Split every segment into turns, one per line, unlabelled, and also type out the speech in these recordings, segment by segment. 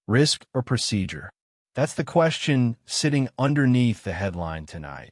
Risk or procedure? That's the question sitting underneath the headline tonight.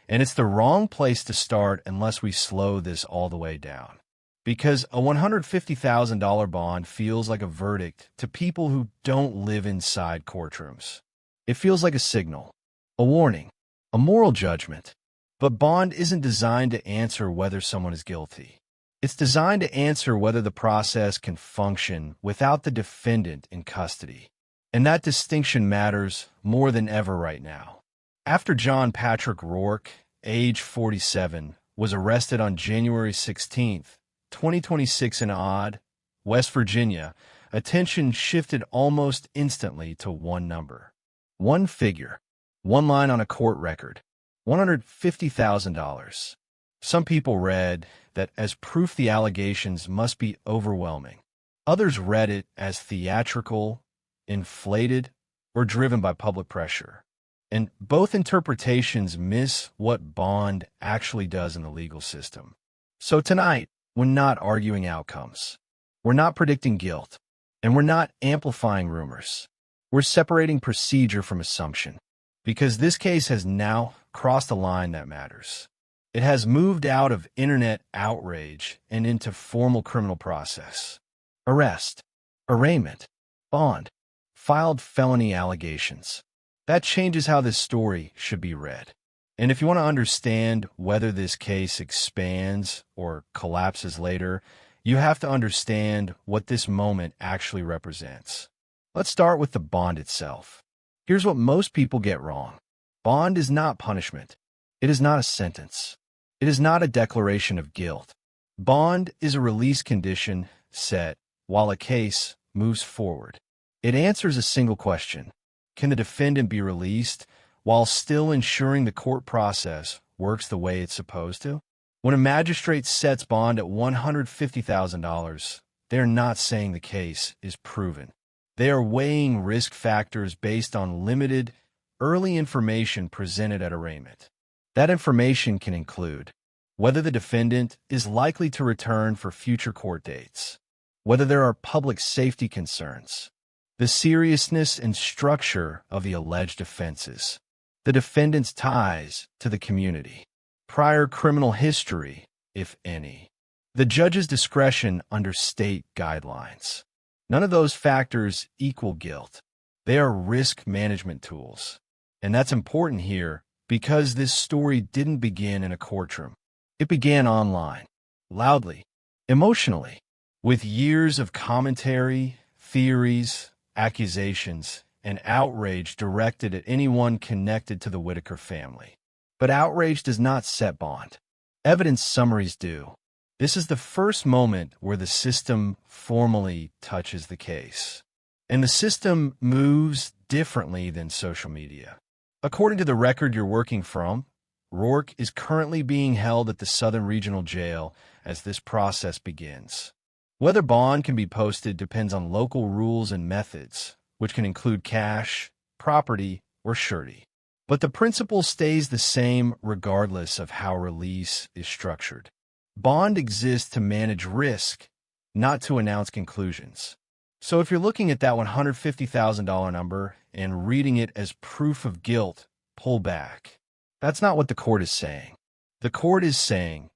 And it's the wrong place to start unless we slow this all the way down. Because a $150,000 bond feels like a verdict to people who don't live inside courtrooms. It feels like a signal, a warning, a moral judgment. But bond isn't designed to answer whether someone is guilty. It's designed to answer whether the process can function without the defendant in custody. And that distinction matters more than ever right now. After John Patrick Roark, age 47, was arrested on January 16, 2026 in Odd, West Virginia, attention shifted almost instantly to one number. One figure, one line on a court record, $150,000. Some people read that as proof the allegations must be overwhelming. Others read it as theatrical, inflated, or driven by public pressure. And both interpretations miss what bond actually does in the legal system. So tonight, we're not arguing outcomes. We're not predicting guilt. And we're not amplifying rumors. We're separating procedure from assumption. Because this case has now crossed a line that matters. It has moved out of internet outrage and into formal criminal process. Arrest, arraignment, bond, filed felony allegations. That changes how this story should be read. And if you want to understand whether this case expands or collapses later, you have to understand what this moment actually represents. Let's start with the bond itself. Here's what most people get wrong. Bond is not punishment. It is not a sentence. It is not a declaration of guilt. Bond is a release condition set while a case moves forward. It answers a single question. Can the defendant be released while still ensuring the court process works the way it's supposed to? When a magistrate sets bond at $150,000, they're not saying the case is proven. They are weighing risk factors based on limited, early information presented at arraignment. That information can include whether the defendant is likely to return for future court dates, whether there are public safety concerns, the seriousness and structure of the alleged offenses, the defendant's ties to the community, prior criminal history, if any, the judge's discretion under state guidelines. None of those factors equal guilt. They are risk management tools. And that's important here because this story didn't begin in a courtroom. It began online, loudly, emotionally, with years of commentary, theories, accusations, and outrage directed at anyone connected to the Whittaker family. But outrage does not set bond. Evidence summaries do. This is the first moment where the system formally touches the case. And the system moves differently than social media. According to the record you're working from, Roark is currently being held at the Southern Regional Jail as this process begins. Whether bond can be posted depends on local rules and methods, which can include cash, property, or surety. But the principle stays the same regardless of how release is structured. Bond exists to manage risk, not to announce conclusions. So if you're looking at that $150,000 number and reading it as proof of guilt, pull back. That's not what the court is saying. The court is saying,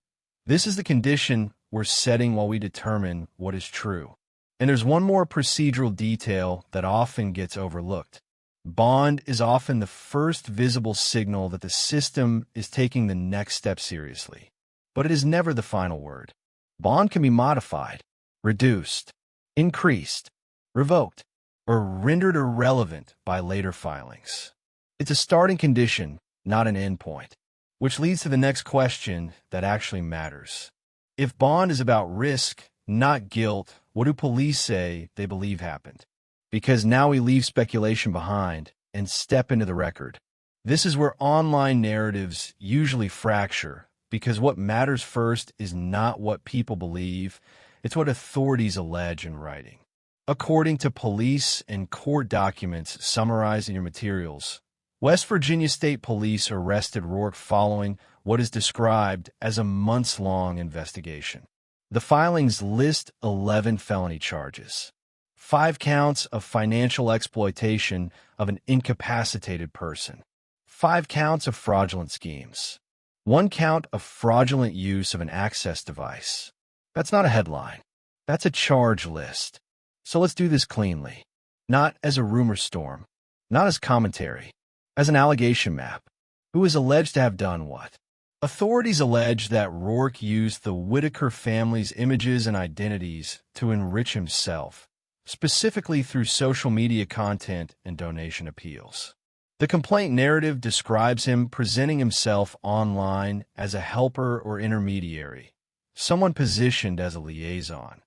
this is the condition we're setting while we determine what is true. And there's one more procedural detail that often gets overlooked. Bond is often the first visible signal that the system is taking the next step seriously. But it is never the final word. Bond can be modified, reduced, increased, revoked, or rendered irrelevant by later filings. It's a starting condition, not an endpoint, which leads to the next question that actually matters. If bond is about risk, not guilt, what do police say they believe happened? Because now we leave speculation behind and step into the record. This is where online narratives usually fracture, because what matters first is not what people believe, it's what authorities allege in writing. According to police and court documents summarized in your materials, West Virginia State Police arrested Roark following what is described as a months-long investigation. The filings list 11 felony charges. 5 counts of financial exploitation of an incapacitated person, 5 counts of fraudulent schemes, 1 count of fraudulent use of an access device. That's not a headline. That's a charge list. So let's do this cleanly. Not as a rumor storm, not as commentary, as an allegation map. Who is alleged to have done what? Authorities allege that Roark used the Whittaker family's images and identities to enrich himself, specifically through social media content and donation appeals. The complaint narrative describes him presenting himself online as a helper or intermediary, someone positioned as a liaison,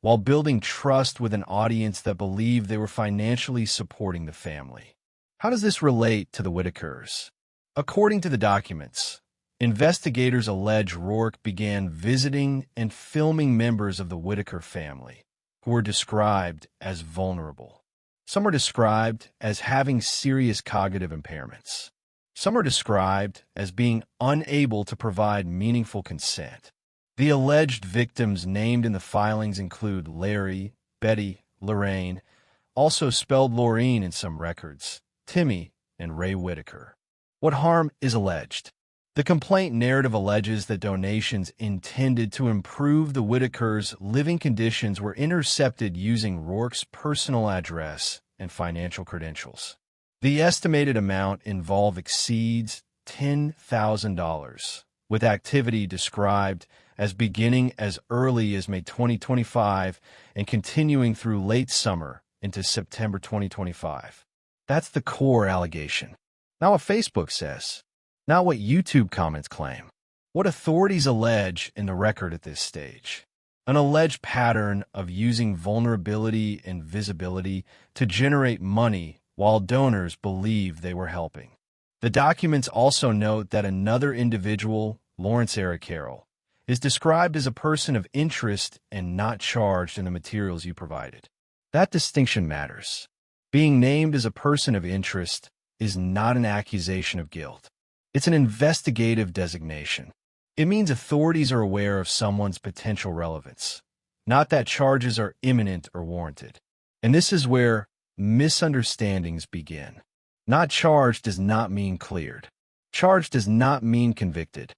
while building trust with an audience that believed they were financially supporting the family. How does this relate to the Whittakers? According to the documents, investigators allege Roark began visiting and filming members of the Whittaker family, who were described as vulnerable. Some are described as having serious cognitive impairments. Some are described as being unable to provide meaningful consent. The alleged victims named in the filings include Larry, Betty, Lorraine, also spelled Laureen in some records, Timmy, and Ray Whittaker. What harm is alleged? The complaint narrative alleges that donations intended to improve the Whittakers' living conditions were intercepted using Roark's personal address and financial credentials. The estimated amount involved exceeds $10,000, with activity described as beginning as early as May 2025 and continuing through late summer into September 2025. That's the core allegation. Not what Facebook says. Not what YouTube comments claim. What authorities allege in the record at this stage. An alleged pattern of using vulnerability and visibility to generate money while donors believe they were helping. The documents also note that another individual, Lawrence Eric Carroll, is described as a person of interest and not charged in the materials you provided. That distinction matters. Being named as a person of interest is not an accusation of guilt. It's an investigative designation. It means authorities are aware of someone's potential relevance, not that charges are imminent or warranted. And this is where misunderstandings begin. Not charged does not mean cleared. Charged does not mean convicted.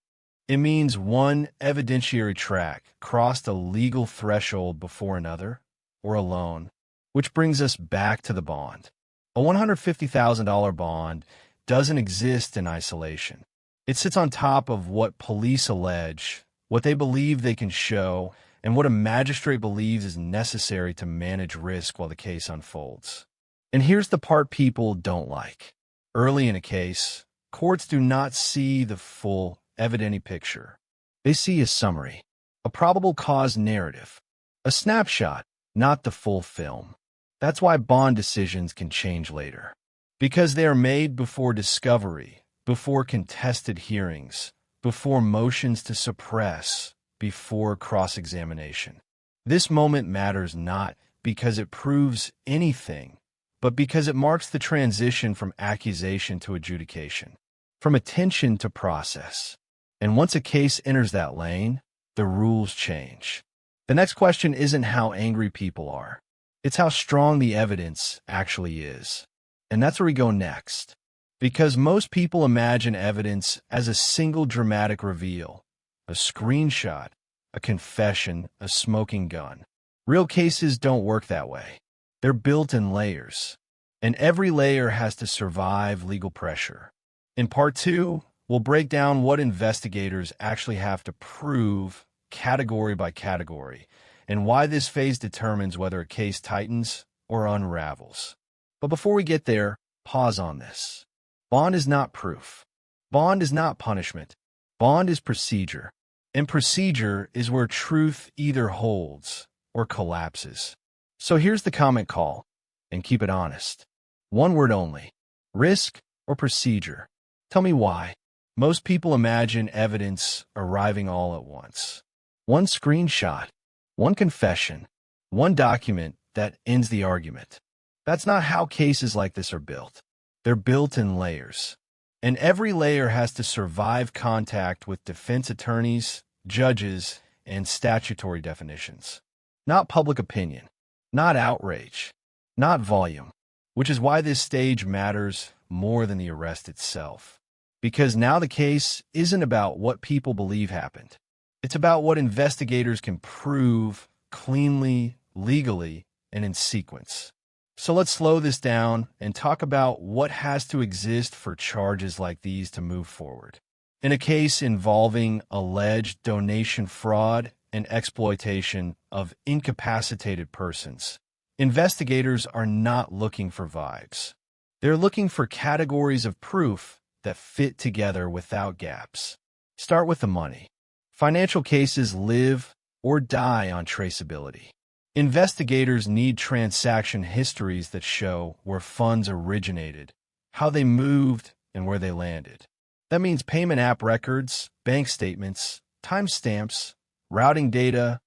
It means one evidentiary track crossed a legal threshold before another, or alone, which brings us back to the bond. A $150,000 bond doesn't exist in isolation. It sits on top of what police allege, what they believe they can show, and what a magistrate believes is necessary to manage risk while the case unfolds. And here's the part people don't like. Early in a case, courts do not see the full evidentiary picture. They see a summary, a probable cause narrative, a snapshot, not the full film. That's why bond decisions can change later. Because they are made before discovery, before contested hearings, before motions to suppress, before cross-examination. This moment matters not because it proves anything, but because it marks the transition from accusation to adjudication, from attention to process. And once a case enters that lane, the rules change. The next question isn't how angry people are. It's how strong the evidence actually is. And that's where we go next. Because most people imagine evidence as a single dramatic reveal, a screenshot, a confession, a smoking gun. Real cases don't work that way. They're built in layers. And every layer has to survive legal pressure. In Part 2, we'll break down what investigators actually have to prove category by category, and why this phase determines whether a case tightens or unravels. But before we get there, pause on this. Bond is not proof. Bond is not punishment. Bond is procedure. And procedure is where truth either holds or collapses. So here's the comment call, and keep it honest. One word only. Risk or procedure? Tell me why. Most people imagine evidence arriving all at once. One screenshot, one confession, one document that ends the argument. That's not how cases like this are built. They're built in layers. And every layer has to survive contact with defense attorneys, judges, and statutory definitions. Not public opinion. not outrage, not volume, which is why this stage matters more than the arrest itself. Because now the case isn't about what people believe happened. It's about what investigators can prove cleanly, legally, and in sequence. So let's slow this down and talk about what has to exist for charges like these to move forward. In a case involving alleged donation fraud and exploitation of incapacitated persons, investigators are not looking for vibes. They're looking for categories of proof that fit together without gaps. Start with the money. Financial cases live or die on traceability. Investigators need transaction histories that show where funds originated, how they moved, and where they landed. That means payment app records, bank statements, timestamps, routing data,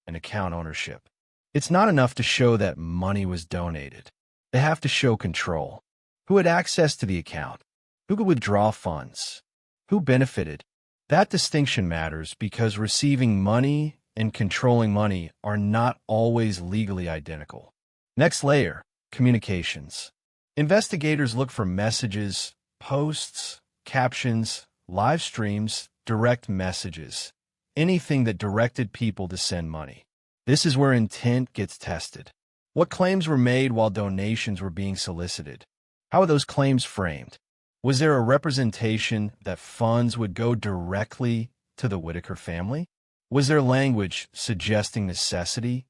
and account ownership. It's not enough to show that money was donated. They have to show control. Who had access to the account? Who could withdraw funds? Who benefited? That distinction matters because receiving money and controlling money are not always legally identical. Next layer, communications. Investigators look for messages, posts, captions, live streams, direct messages, anything that directed people to send money. This is where intent gets tested. What claims were made while donations were being solicited? How are those claims framed? Was there a representation that funds would go directly to the Whittaker family? Was there language suggesting necessity,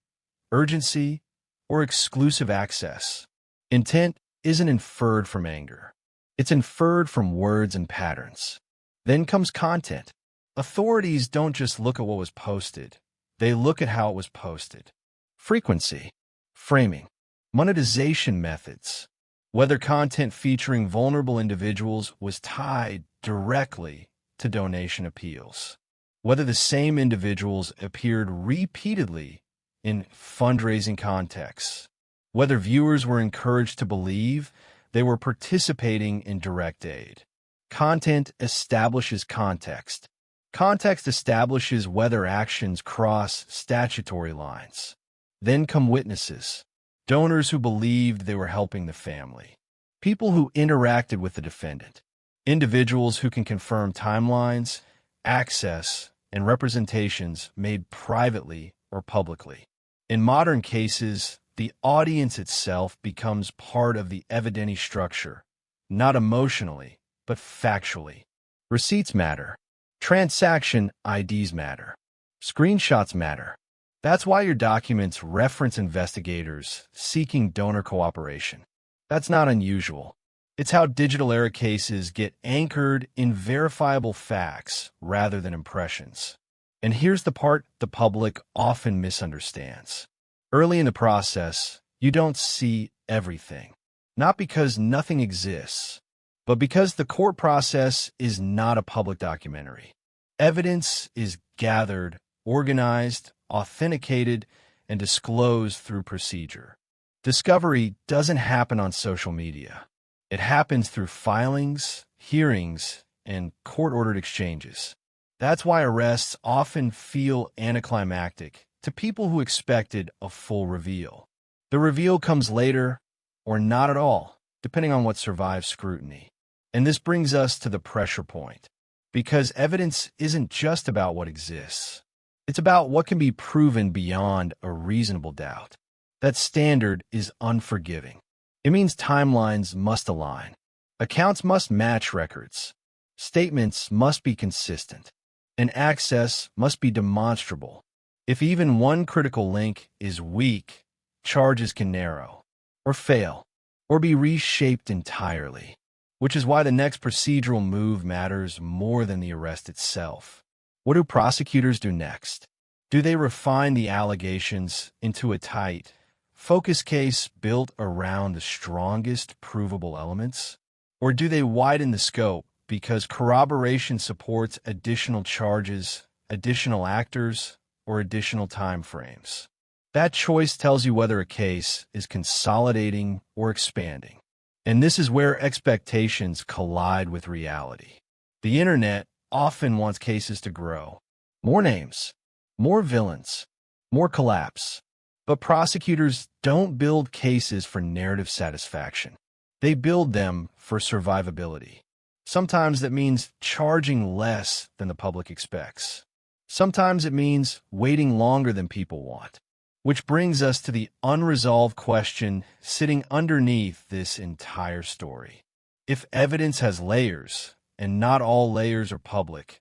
urgency, or exclusive access? Intent isn't inferred from anger. It's inferred from words and patterns. Then comes content. Authorities don't just look at what was posted. They look at how it was posted. Frequency, framing, monetization methods. Whether content featuring vulnerable individuals was tied directly to donation appeals. Whether the same individuals appeared repeatedly in fundraising contexts. Whether viewers were encouraged to believe they were participating in direct aid. Content establishes context. Context establishes whether actions cross statutory lines. Then come witnesses. Donors who believed they were helping the family. People who interacted with the defendant. Individuals who can confirm timelines, access, and representations made privately or publicly. In modern cases, the audience itself becomes part of the evidentiary structure, not emotionally, but factually. Receipts matter. Transaction IDs matter. Screenshots matter. That's why your documents reference investigators seeking donor cooperation. That's not unusual. It's how digital era cases get anchored in verifiable facts rather than impressions. And here's the part the public often misunderstands. Early in the process, you don't see everything. Not because nothing exists, but because the court process is not a public documentary. Evidence is gathered, organized, authenticated, and disclosed through procedure. Discovery doesn't happen on social media. It happens through filings, hearings, and court-ordered exchanges. That's why arrests often feel anticlimactic to people who expected a full reveal. The reveal comes later, or not at all, depending on what survives scrutiny. And this brings us to the pressure point. Because evidence isn't just about what exists. It's about what can be proven beyond a reasonable doubt. That standard is unforgiving. It means timelines must align. Accounts must match records. Statements must be consistent. And access must be demonstrable. If even one critical link is weak, charges can narrow, or fail, or be reshaped entirely. Which is why the next procedural move matters more than the arrest itself. What do prosecutors do next? Do they refine the allegations into a tight, focused case built around the strongest provable elements? Or do they widen the scope because corroboration supports additional charges, additional actors, or additional time frames? That choice tells you whether a case is consolidating or expanding. And this is where expectations collide with reality. The internet often wants cases to grow. More names, more villains, more collapse. But prosecutors don't build cases for narrative satisfaction. They build them for survivability. Sometimes that means charging less than the public expects. Sometimes it means waiting longer than people want. Which brings us to the unresolved question sitting underneath this entire story. If evidence has layers, and not all layers are public,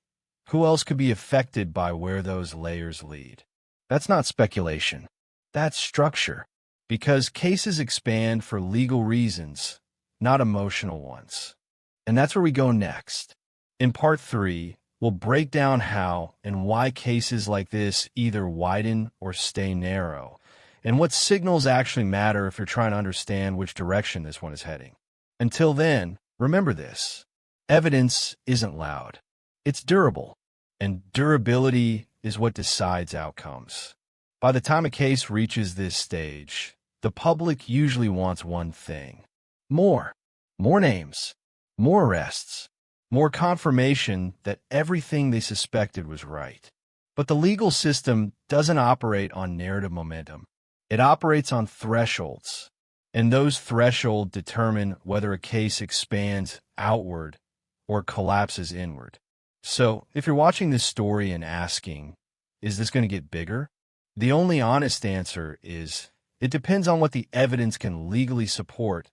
who else could be affected by where those layers lead? That's not speculation. That's structure. Because cases expand for legal reasons, not emotional ones. And that's where we go next. In Part 3, we'll break down how and why cases like this either widen or stay narrow, and what signals actually matter if you're trying to understand which direction this one is heading. Until then, remember this. Evidence isn't loud. It's durable, and durability is what decides outcomes. By the time a case reaches this stage, the public usually wants one thing. More names, more arrests, more confirmation that everything they suspected was right. But the legal system doesn't operate on narrative momentum. It operates on thresholds, and those thresholds determine whether a case expands outward or collapses inward. So, if you're watching this story and asking, is this going to get bigger? The only honest answer is, it depends on what the evidence can legally support,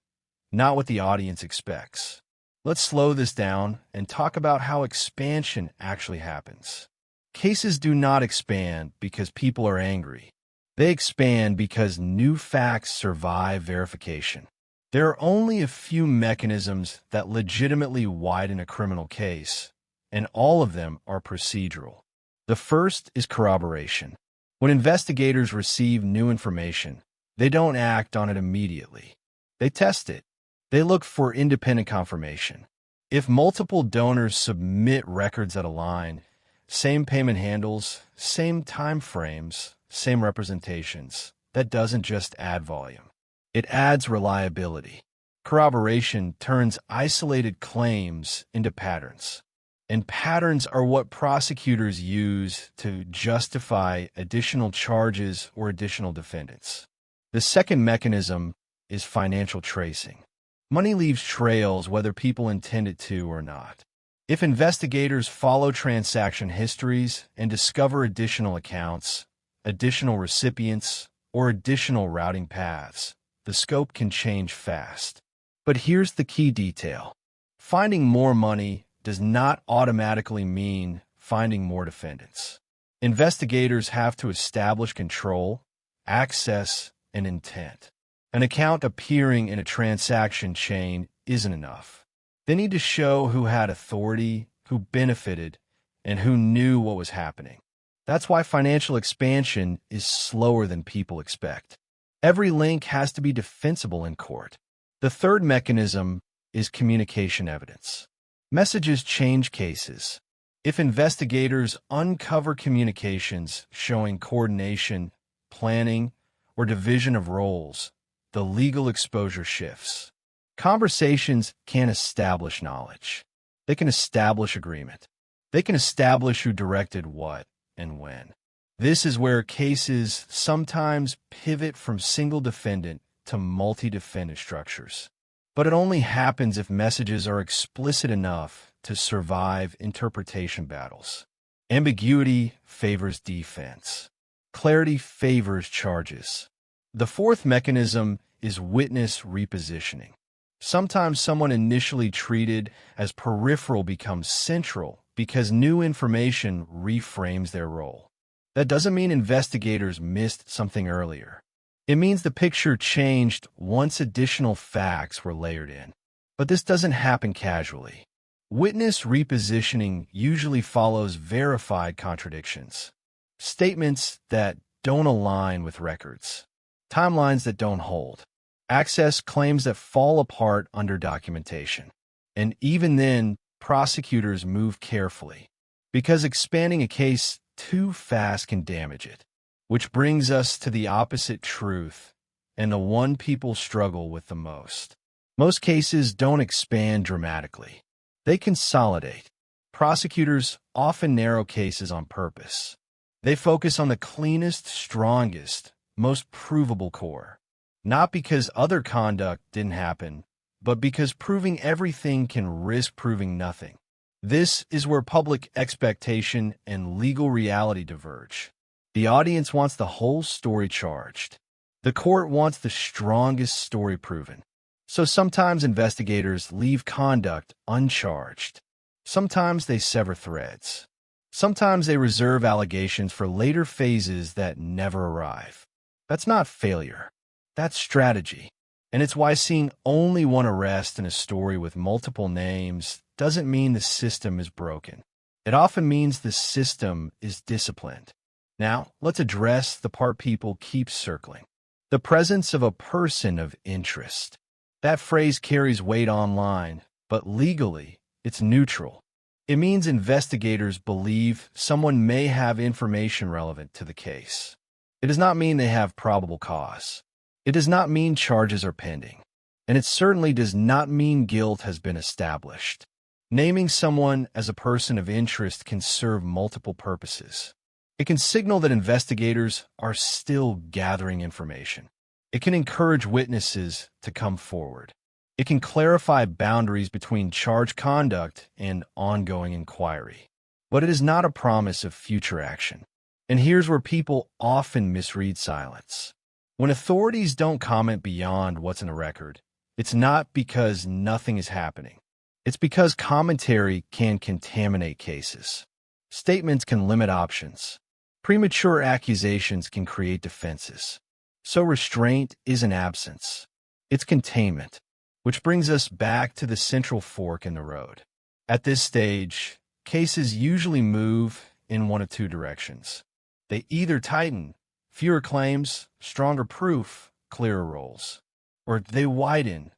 not what the audience expects. Let's slow this down and talk about how expansion actually happens. Cases do not expand because people are angry. They expand because new facts survive verification. There are only a few mechanisms that legitimately widen a criminal case, and all of them are procedural. The first is corroboration. When investigators receive new information, they don't act on it immediately. They test it. They look for independent confirmation. If multiple donors submit records that align, same payment handles, same time frames, same representations, that doesn't just add volume. It adds reliability. Corroboration turns isolated claims into patterns. And patterns are what prosecutors use to justify additional charges or additional defendants. The second mechanism is financial tracing. Money leaves trails whether people intend it to or not. If investigators follow transaction histories and discover additional accounts, additional recipients, or additional routing paths, the scope can change fast. But here's the key detail. Finding more money does not automatically mean finding more defendants. Investigators have to establish control, access, and intent. An account appearing in a transaction chain isn't enough. They need to show who had authority, who benefited, and who knew what was happening. That's why financial expansion is slower than people expect. Every link has to be defensible in court. The third mechanism is communication evidence. Messages change cases. If investigators uncover communications showing coordination, planning, or division of roles, the legal exposure shifts. Conversations can't establish knowledge. They can establish agreement. They can establish who directed what and when. This is where cases sometimes pivot from single defendant to multi-defendant structures. But it only happens if messages are explicit enough to survive interpretation battles. Ambiguity favors defense. Clarity favors charges. The fourth mechanism is witness repositioning. Sometimes someone initially treated as peripheral becomes central because new information reframes their role. That doesn't mean investigators missed something earlier. It means the picture changed once additional facts were layered in. But this doesn't happen casually. Witness repositioning usually follows verified contradictions. Statements that don't align with records. Timelines that don't hold. Access claims that fall apart under documentation. And even then, prosecutors move carefully, because expanding a case too fast can damage it. Which brings us to the opposite truth, and the one people struggle with the most. Most cases don't expand dramatically. They consolidate. Prosecutors often narrow cases on purpose. They focus on the cleanest, strongest, most provable core. Not because other conduct didn't happen, but because proving everything can risk proving nothing. This is where public expectation and legal reality diverge. The audience wants the whole story charged. The court wants the strongest story proven. So sometimes investigators leave conduct uncharged. Sometimes they sever threads. Sometimes they reserve allegations for later phases that never arrive. That's not failure. That's strategy. And it's why seeing only one arrest in a story with multiple names doesn't mean the system is broken. It often means the system is disciplined. Now, let's address the part people keep circling. The presence of a person of interest. That phrase carries weight online, but legally, it's neutral. It means investigators believe someone may have information relevant to the case. It does not mean they have probable cause. It does not mean charges are pending. And it certainly does not mean guilt has been established. Naming someone as a person of interest can serve multiple purposes. It can signal that investigators are still gathering information. It can encourage witnesses to come forward. It can clarify boundaries between charged conduct and ongoing inquiry. But it is not a promise of future action. And here's where people often misread silence. When authorities don't comment beyond what's in the record, it's not because nothing is happening. It's because commentary can contaminate cases. Statements can limit options. Premature accusations can create defenses. So restraint isn't absence. It's containment, which brings us back to the central fork in the road. At this stage, cases usually move in one of two directions. They either tighten, fewer claims, stronger proof, clearer roles, or they widen,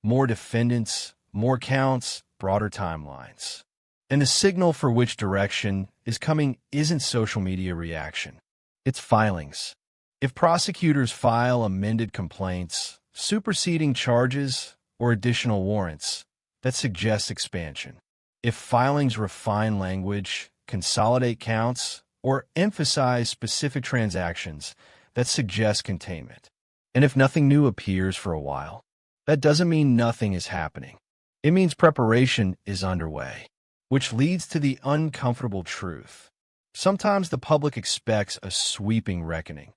more defendants, more counts, broader timelines. And the signal for which direction is coming isn't social media reaction. It's filings. If prosecutors file amended complaints, superseding charges, or additional warrants, that suggests expansion. If filings refine language, consolidate counts, or emphasize specific transactions, that suggests containment. And if nothing new appears for a while, that doesn't mean nothing is happening. It means preparation is underway, which leads to the uncomfortable truth. Sometimes the public expects a sweeping reckoning,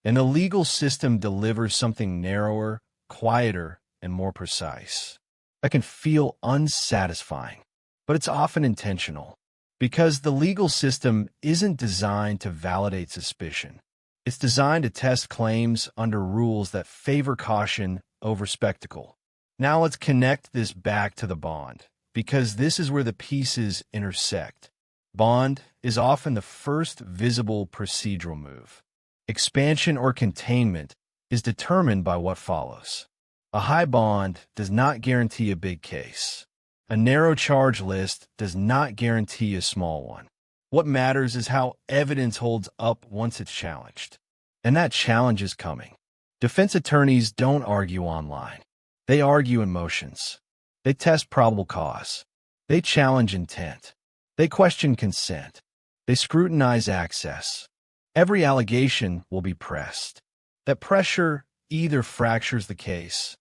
and the legal system delivers something narrower, quieter, and more precise. That can feel unsatisfying, but it's often intentional, because the legal system isn't designed to validate suspicion. It's designed to test claims under rules that favor caution over spectacle. Now let's connect this back to the bond, because this is where the pieces intersect. Bond is often the first visible procedural move. Expansion or containment is determined by what follows. A high bond does not guarantee a big case. A narrow charge list does not guarantee a small one. What matters is how evidence holds up once it's challenged. And that challenge is coming. Defense attorneys don't argue online. They argue in motions. They test probable cause. They challenge intent. They question consent. They scrutinize access. Every allegation will be pressed. That pressure either fractures the case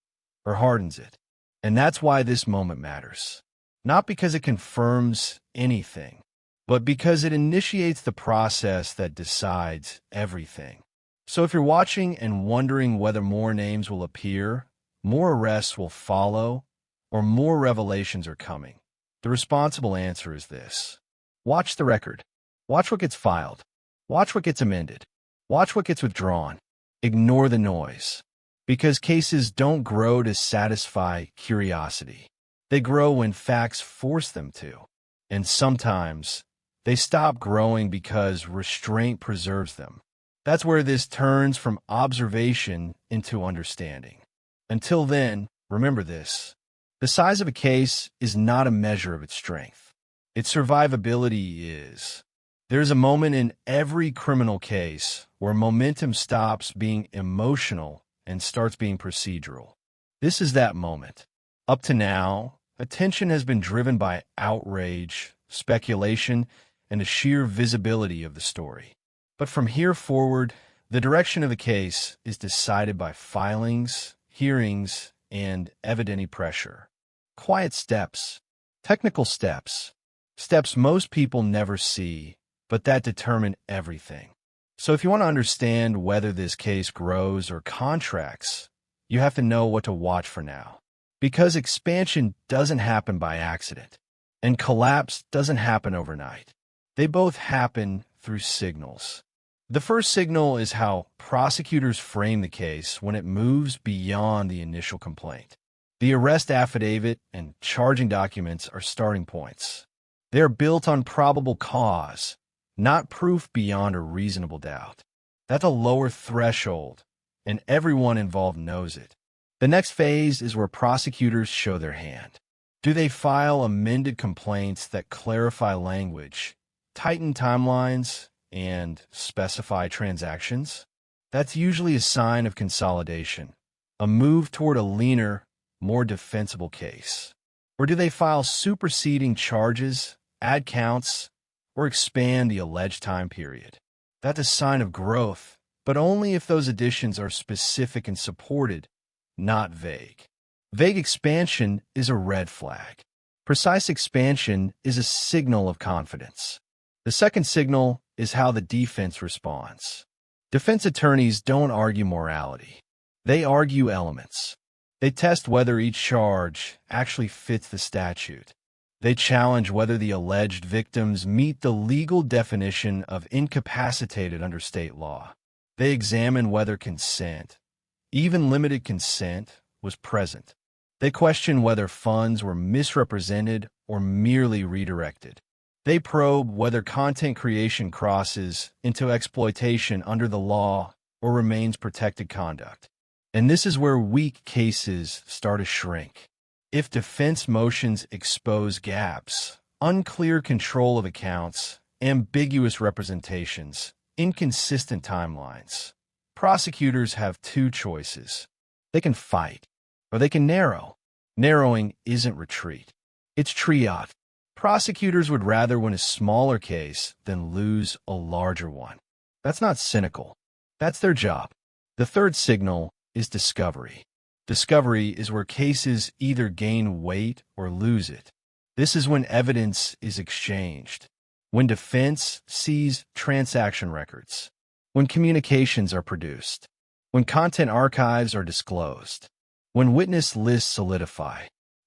or hardens it. And that's why this moment matters. Not because it confirms anything, but because it initiates the process that decides everything. So if you're watching and wondering whether more names will appear, more arrests will follow, or more revelations are coming, the responsible answer is this. Watch the record. Watch what gets filed. Watch what gets amended. Watch what gets withdrawn. Ignore the noise. Because cases don't grow to satisfy curiosity. They grow when facts force them to. And sometimes, they stop growing because restraint preserves them. That's where this turns from observation into understanding. Until then, remember this. The size of a case is not a measure of its strength. Its survivability is. There's a moment in every criminal case where momentum stops being emotional and starts being procedural. This is that moment. Up to now, attention has been driven by outrage, speculation, and the sheer visibility of the story. But from here forward, The direction of the case is decided by filings, hearings, and evidentiary pressure. Quiet steps, technical steps, steps most people never see, but that determine everything. So if you want to understand whether this case grows or contracts, you have to know what to watch for now. Because expansion doesn't happen by accident, and collapse doesn't happen overnight. They both happen through signals. The first signal is how prosecutors frame the case when it moves beyond the initial complaint. The arrest affidavit and charging documents are starting points. They are built on probable cause, not proof beyond a reasonable doubt. That's a lower threshold, and everyone involved knows it. The next phase is where prosecutors show their hand. Do they file amended complaints that clarify language, tighten timelines, and specify transactions? That's usually a sign of consolidation, a move toward a leaner, more defensible case. Or do they file superseding charges, add counts, or expand the alleged time period? That's a sign of growth, but only if those additions are specific and supported, not vague. Vague expansion is a red flag. Precise expansion is a signal of confidence. The second signal is how the defense responds. Defense attorneys don't argue morality. They argue elements. They test whether each charge actually fits the statute. They challenge whether the alleged victims meet the legal definition of incapacitated under state law. They examine whether consent, even limited consent, was present. They question whether funds were misrepresented or merely redirected. They probe whether content creation crosses into exploitation under the law or remains protected conduct. And this is where weak cases start to shrink. If defense motions expose gaps, unclear control of accounts, ambiguous representations, inconsistent timelines, prosecutors have two choices. They can fight, or they can narrow. Narrowing isn't retreat. It's triage. Prosecutors would rather win a smaller case than lose a larger one. That's not cynical. That's their job. The third signal is discovery. Discovery is where cases either gain weight or lose it. This is when evidence is exchanged, when defense sees transaction records, when communications are produced, when content archives are disclosed, when witness lists solidify.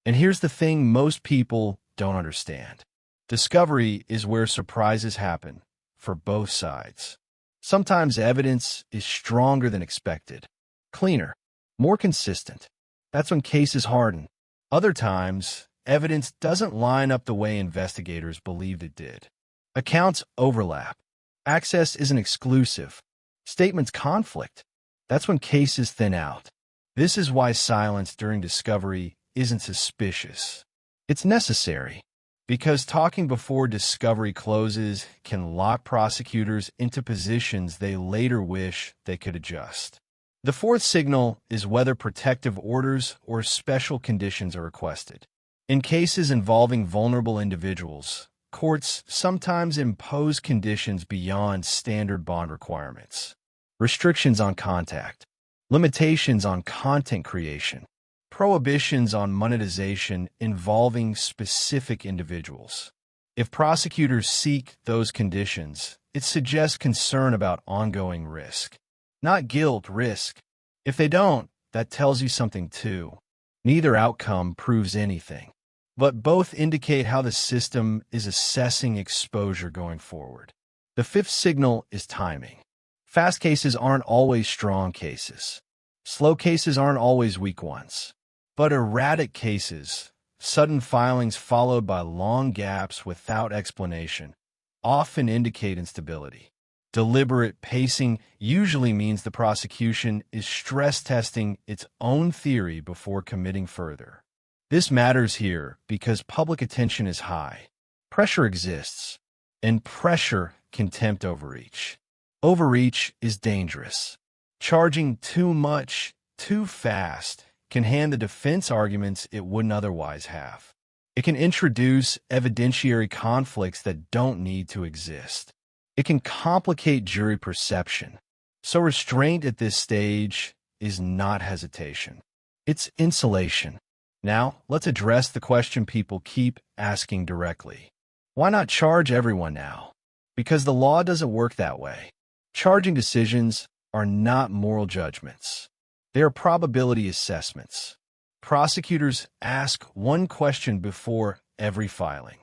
And here's the thing most people don't understand. Discovery is where surprises happen for both sides. Sometimes evidence is stronger than expected, cleaner, more consistent. That's when cases harden. Other times, evidence doesn't line up the way investigators believed it did. Accounts overlap. Access isn't exclusive. Statements conflict. That's when cases thin out. This is why silence during discovery isn't suspicious. It's necessary, because talking before discovery closes can lock prosecutors into positions they later wish they could adjust. The fourth signal is whether protective orders or special conditions are requested. In cases involving vulnerable individuals, courts sometimes impose conditions beyond standard bond requirements. Restrictions on contact, limitations on content creation, prohibitions on monetization involving specific individuals. If prosecutors seek those conditions, it suggests concern about ongoing risk. Not guilt, risk. If they don't, that tells you something too. Neither outcome proves anything, but both indicate how the system is assessing exposure going forward. The fifth signal is timing. Fast cases aren't always strong cases. Slow cases aren't always weak ones. But erratic cases, sudden filings followed by long gaps without explanation, often indicate instability. Deliberate pacing usually means the prosecution is stress testing its own theory before committing further. This matters here because public attention is high. Pressure exists, and pressure can tempt overreach. Overreach is dangerous. Charging too much, too fast, can hand the defense arguments it wouldn't otherwise have. It can introduce evidentiary conflicts that don't need to exist. It can complicate jury perception. So restraint at this stage is not hesitation. It's insulation. Now, let's address the question people keep asking directly. Why not charge everyone now? Because the law doesn't work that way. Charging decisions are not moral judgments. They are probability assessments. Prosecutors ask one question before every filing.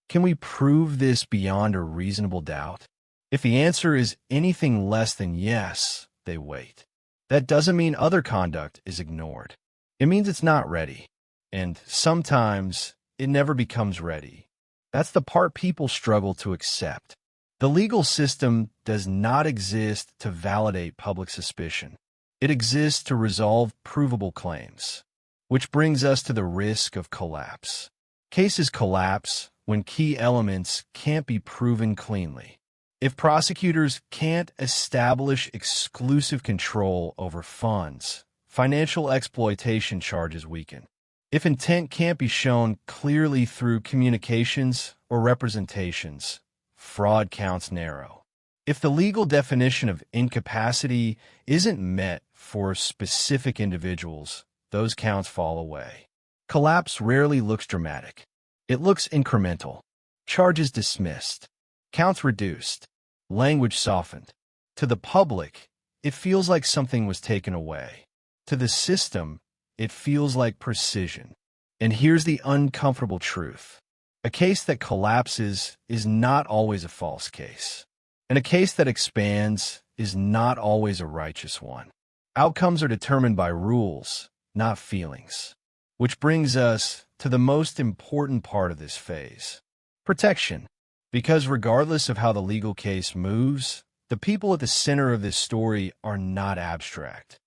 Can we prove this beyond a reasonable doubt? If the answer is anything less than yes, they wait. That doesn't mean other conduct is ignored. It means it's not ready. And sometimes it never becomes ready. That's the part people struggle to accept. The legal system does not exist to validate public suspicion. It exists to resolve provable claims, which brings us to the risk of collapse. Cases collapse when key elements can't be proven cleanly. If prosecutors can't establish exclusive control over funds, financial exploitation charges weaken. If intent can't be shown clearly through communications or representations, fraud counts narrow. If the legal definition of incapacity isn't met for specific individuals, those counts fall away. Collapse rarely looks dramatic. It looks incremental. Charges dismissed. Counts reduced. Language softened. To the public, it feels like something was taken away. To the system, it feels like precision. And here's the uncomfortable truth. A case that collapses is not always a false case. And a case that expands is not always a righteous one. Outcomes are determined by rules, not feelings. Which brings us to the most important part of this phase. Protection. Because regardless of how the legal case moves, the people at the center of this story are not abstract.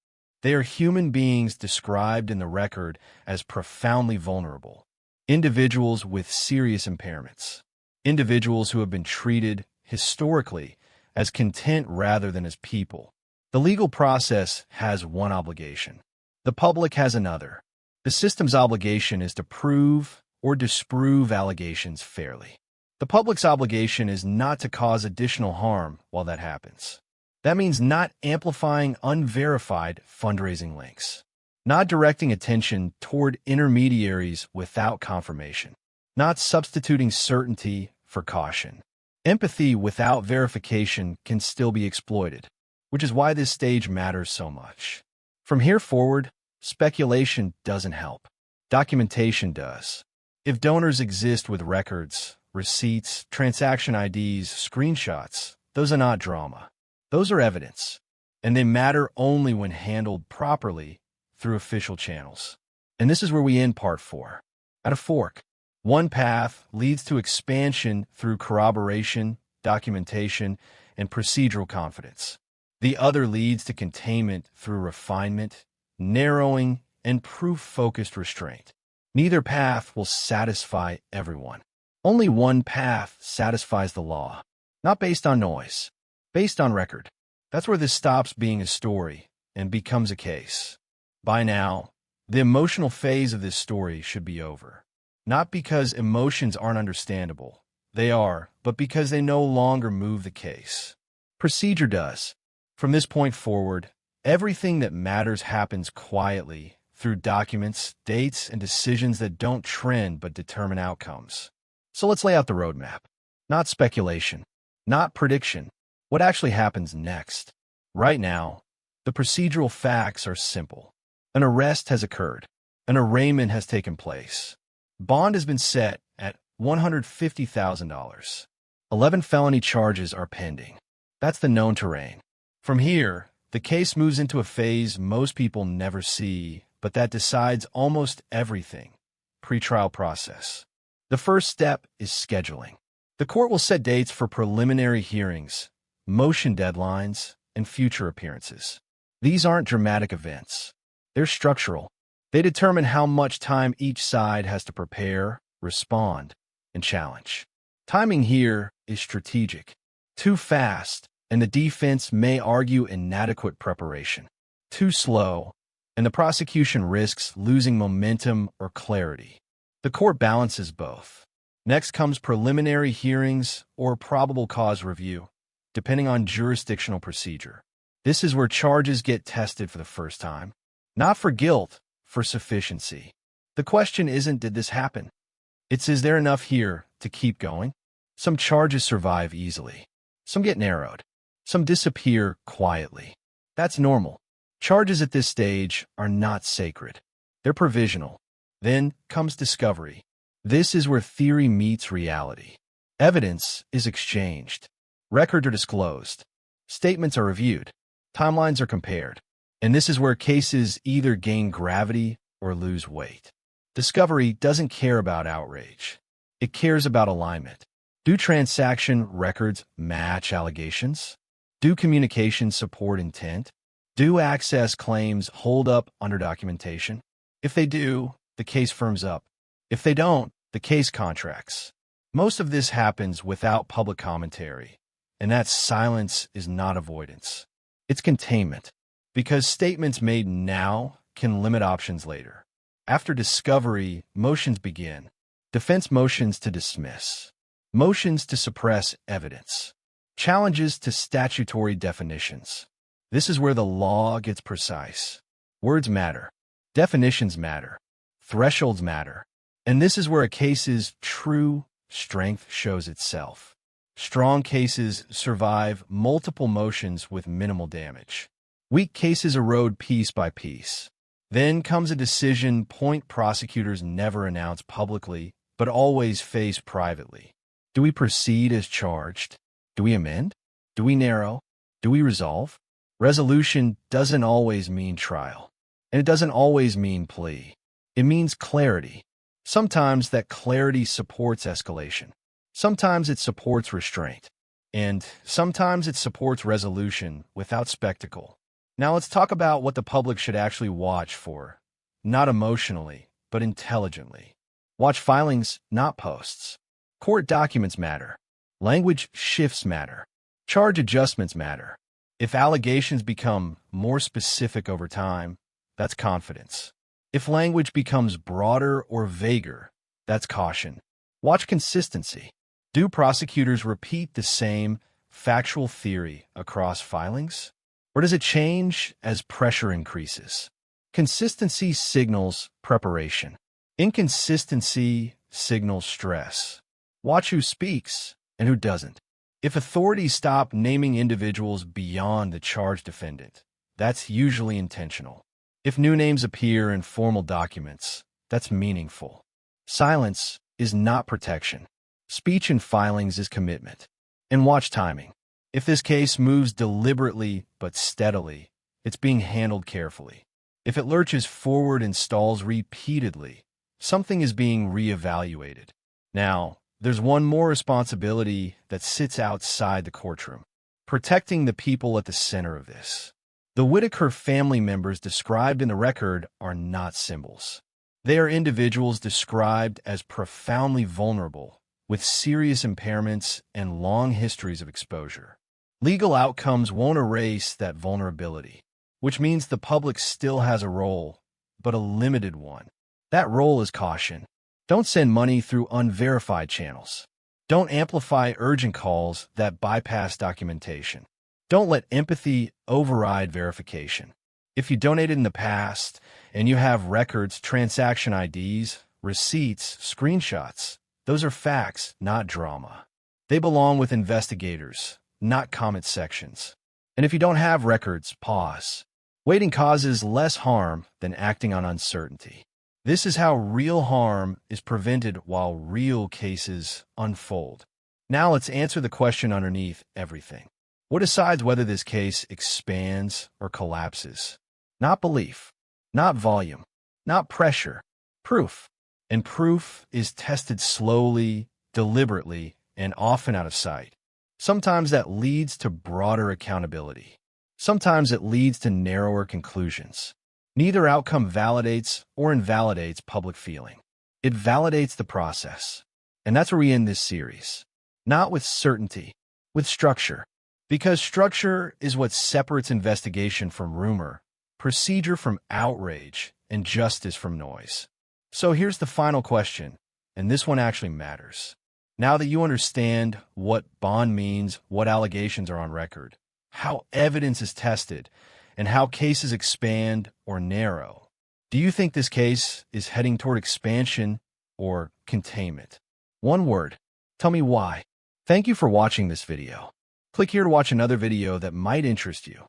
They are human beings described in the record as profoundly vulnerable. Individuals with serious impairments. Individuals who have been treated, historically, as content rather than as people. The legal process has one obligation. The public has another. The system's obligation is to prove or disprove allegations fairly. The public's obligation is not to cause additional harm while that happens. That means not amplifying unverified fundraising links, not directing attention toward intermediaries without confirmation, not substituting certainty for caution. Empathy without verification can still be exploited, which is why this stage matters so much. From here forward, speculation doesn't help. Documentation does. If donors exist with records, receipts, transaction IDs, screenshots, those are not drama. Those are evidence, and they matter only when handled properly through official channels. And this is where we end part 4. At a fork, one path leads to expansion through corroboration, documentation, and procedural confidence. The other leads to containment through refinement, narrowing, and proof-focused restraint. Neither path will satisfy everyone. Only one path satisfies the law, not based on noise, based on record. That's where this stops being a story and becomes a case. By now, the emotional phase of this story should be over. Not because emotions aren't understandable. They are, but because they no longer move the case. Procedure does. From this point forward, everything that matters happens quietly through documents, dates, and decisions that don't trend but determine outcomes. So let's lay out the roadmap. Not speculation, not prediction. What actually happens next? Right now, the procedural facts are simple. An arrest has occurred. An arraignment has taken place. Bond has been set at $150,000. 11 felony charges are pending. That's the known terrain. From here, the case moves into a phase most people never see, but that decides almost everything. Pretrial process. The first step is scheduling. The court will set dates for preliminary hearings, motion deadlines, and future appearances. These aren't dramatic events. They're structural. They determine how much time each side has to prepare, respond, and challenge. Timing here is strategic. Too fast, and the defense may argue inadequate preparation. Too slow, and the prosecution risks losing momentum or clarity. The court balances both. Next comes preliminary hearings or probable cause review, depending on jurisdictional procedure. This is where charges get tested for the first time. Not for guilt, for sufficiency. The question isn't, did this happen? It's, is there enough here to keep going? Some charges survive easily. Some get narrowed. Some disappear quietly. That's normal. Charges at this stage are not sacred. They're provisional. Then comes discovery. This is where theory meets reality. Evidence is exchanged. Records are disclosed. Statements are reviewed. Timelines are compared. And this is where cases either gain gravity or lose weight. Discovery doesn't care about outrage. It cares about alignment. Do transaction records match allegations? Do communications support intent? Do access claims hold up under documentation? If they do, the case firms up. If they don't, the case contracts. Most of this happens without public commentary, and that silence is not avoidance. It's containment, because statements made now can limit options later. After discovery, motions begin. Defense motions to dismiss. Motions to suppress evidence. Challenges to statutory definitions. This is where the law gets precise. Words matter. Definitions matter. Thresholds matter. And this is where a case's true strength shows itself. Strong cases survive multiple motions with minimal damage. Weak cases erode piece by piece. Then comes a decision point prosecutors never announce publicly, but always face privately. Do we proceed as charged? Do we amend? Do we narrow? Do we resolve? Resolution doesn't always mean trial, and it doesn't always mean plea. It means clarity. Sometimes that clarity supports escalation. Sometimes it supports restraint. And sometimes it supports resolution without spectacle. Now let's talk about what the public should actually watch for. Not emotionally, but intelligently. Watch filings, not posts. Court documents matter. Language shifts matter. Charge adjustments matter. If allegations become more specific over time, that's confidence. If language becomes broader or vaguer, that's caution. Watch consistency. Do prosecutors repeat the same factual theory across filings? Or does it change as pressure increases? Consistency signals preparation. Inconsistency signals stress. Watch who speaks and who doesn't. If authorities stop naming individuals beyond the charged defendant, that's usually intentional. If new names appear in formal documents, that's meaningful. Silence is not protection. Speech in filings is commitment. And watch timing. If this case moves deliberately but steadily, it's being handled carefully. If it lurches forward and stalls repeatedly, something is being reevaluated. Now, there's one more responsibility that sits outside the courtroom: protecting the people at the center of this. The Whittaker family members described in the record are not symbols. They are individuals described as profoundly vulnerable, with serious impairments and long histories of exposure. Legal outcomes won't erase that vulnerability, which means the public still has a role, but a limited one. That role is caution. Don't send money through unverified channels. Don't amplify urgent calls that bypass documentation. Don't let empathy override verification. If you donated in the past and you have records, transaction IDs, receipts, screenshots, those are facts, not drama. They belong with investigators, not comment sections. And if you don't have records, pause. Waiting causes less harm than acting on uncertainty. This is how real harm is prevented while real cases unfold. Now let's answer the question underneath everything. What decides whether this case expands or collapses? Not belief, not volume, not pressure, proof. And proof is tested slowly, deliberately, and often out of sight. Sometimes that leads to broader accountability. Sometimes it leads to narrower conclusions. Neither outcome validates or invalidates public feeling. It validates the process. And that's where we end this series. Not with certainty, with structure. Because structure is what separates investigation from rumor, procedure from outrage, and justice from noise. So here's the final question, and this one actually matters. Now that you understand what bond means, what allegations are on record, how evidence is tested, and how cases expand or narrow. Do you think this case is heading toward expansion or containment? One word. Tell me why. Thank you for watching this video. Click here to watch another video that might interest you.